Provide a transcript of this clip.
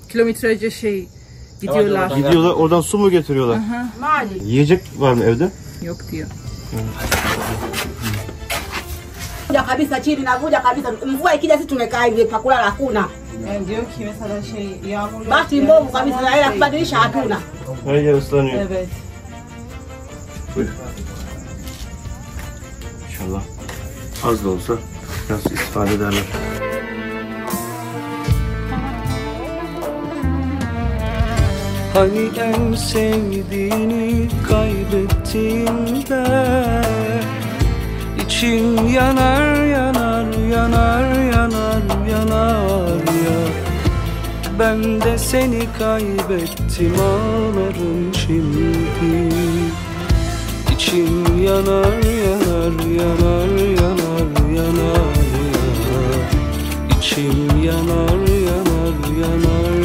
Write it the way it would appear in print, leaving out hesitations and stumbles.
Kilometrelerce gidiyorlar. Gidiyorlar, oradan su mu getiriyorlar? Yiyecek var mı evde? Yok diyor. Kuja kabisa chini na kuja kabisa. Mvua ikija sisi tumekaa hivi pa kulala hakuna. Diyor ki mesela yağmur Basi mbovu kabisa na hela kubadilisha hatuna. Her yer ıslanıyor. Evet. Buyur. İnşallah az da olsa biraz istifade ederler. Hani en sevdiğini kaybettiğinde İçin yanar yanar yanar yanar yanar ya. Ben de seni kaybettim ağlarım şimdi. İçin yanar yanar yanar yanar yanar ya. İçim yanar yanar yanar